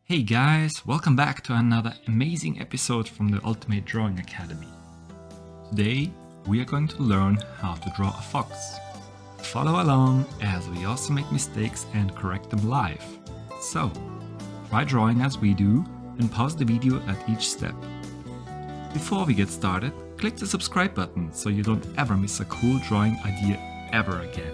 Hey guys, welcome back to another amazing episode from the Ultimate Drawing Academy. Today we are going to learn how to draw a fox. Follow along as we also make mistakes and correct them live. So, try drawing as we do and pause the video at each step. Before we get started, click the subscribe button so you don't ever miss a cool drawing idea ever again.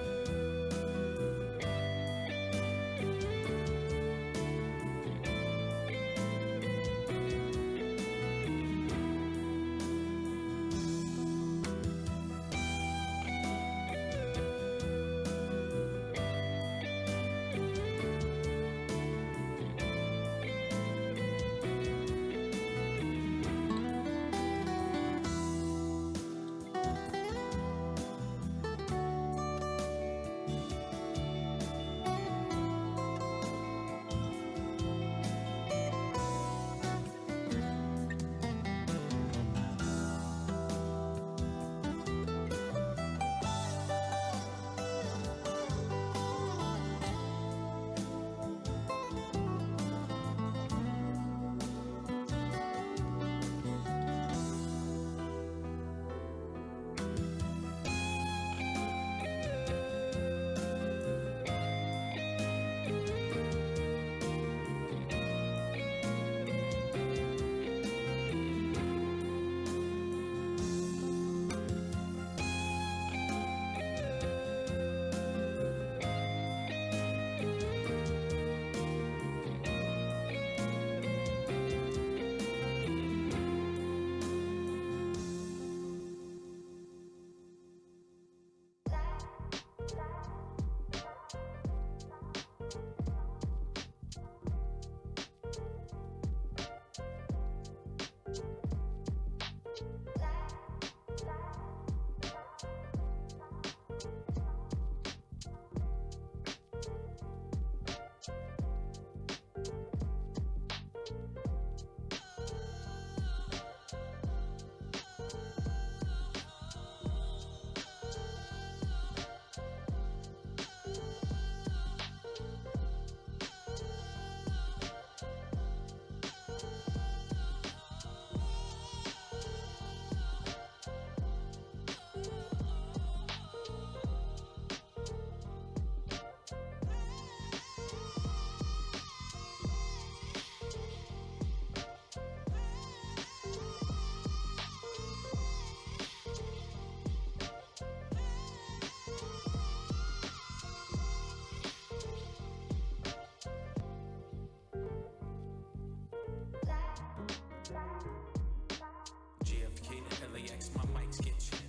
JFK to LAX, my mics get checked.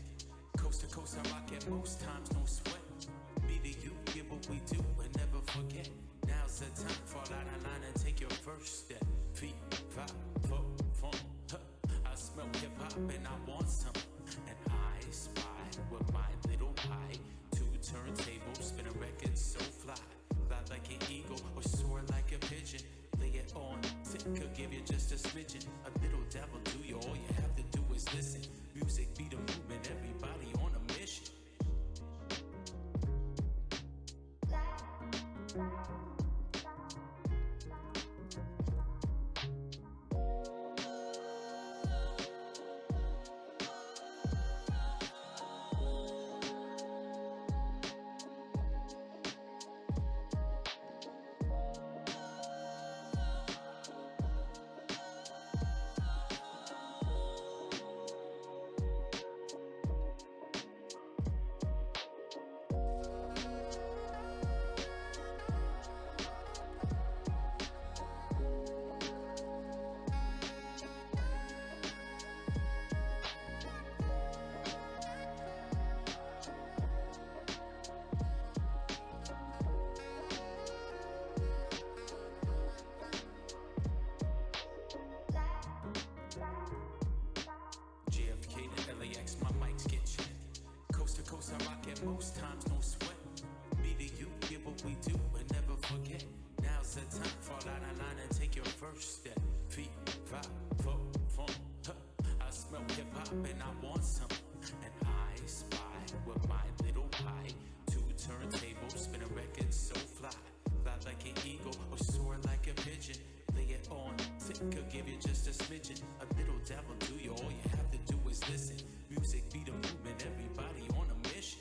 Coast to coast, I rock it most times, no sweat. Me to you, get what we do and never forget. Now's the time, fall out of line and take your first step. Feet, five, four, four, huh. I smell hip hop and I want some. And I spy with my little pie. Two turntables, spin a record so fly. Fly like an eagle or soar like a pigeon. Lay it on thick, could give you just a smidgen. A little devil do you, all you have to do is listen. Music be the movement, everybody on a mission. JFK to LAX, my mics get checked. Coast to coast, I rock it most times, no sweat. Me to you, get what we do and never forget. Now's the time, fall out of line and take your first step. Feet, five, four, four, huh. I smell hip hop and I want some. And I spy with my little pie. Two turntables, spin a record so fly. Fly like an eagle or soar like a pigeon. Lay it Could give you just a smidgen, a little dabble to you. All you have to do is listen. Music be the movement, everybody on a mission.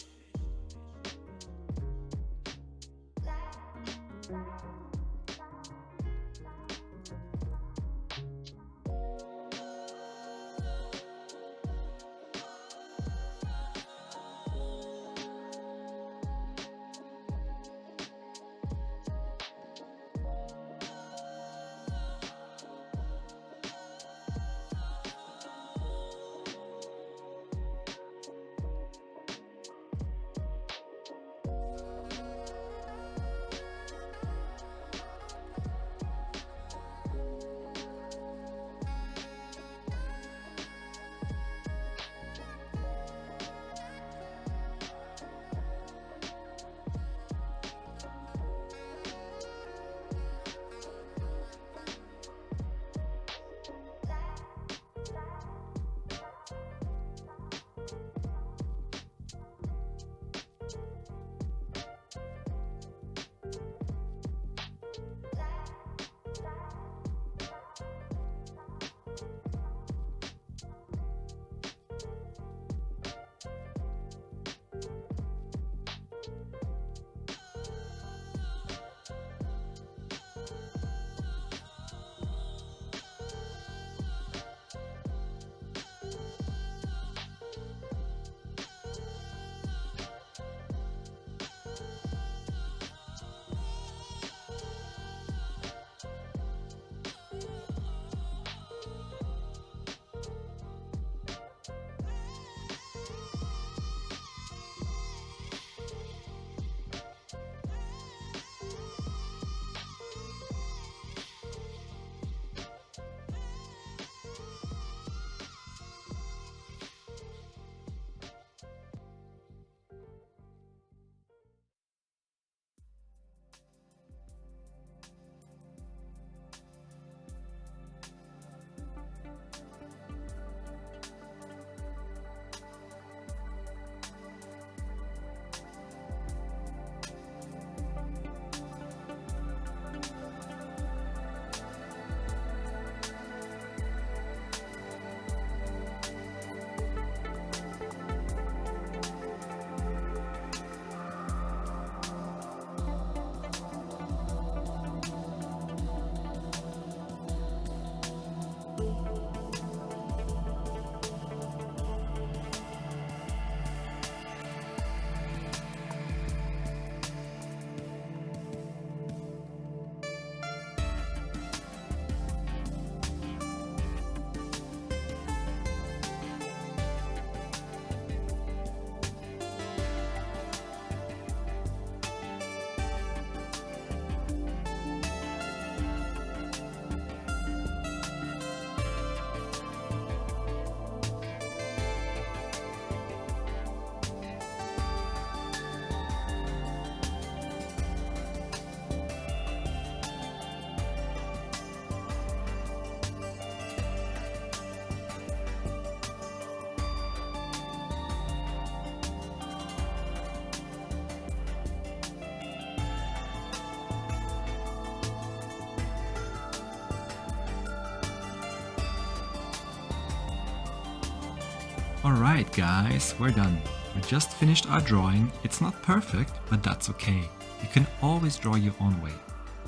Alright guys, we're done. We just finished our drawing. It's not perfect, but that's okay. You can always draw your own way.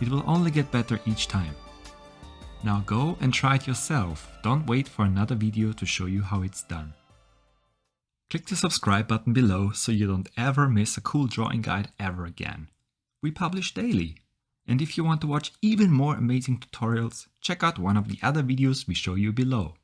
It will only get better each time. Now go and try it yourself. Don't wait for another video to show you how it's done. Click the subscribe button below so you don't ever miss a cool drawing guide ever again. We publish daily. And if you want to watch even more amazing tutorials, check out one of the other videos we show you below.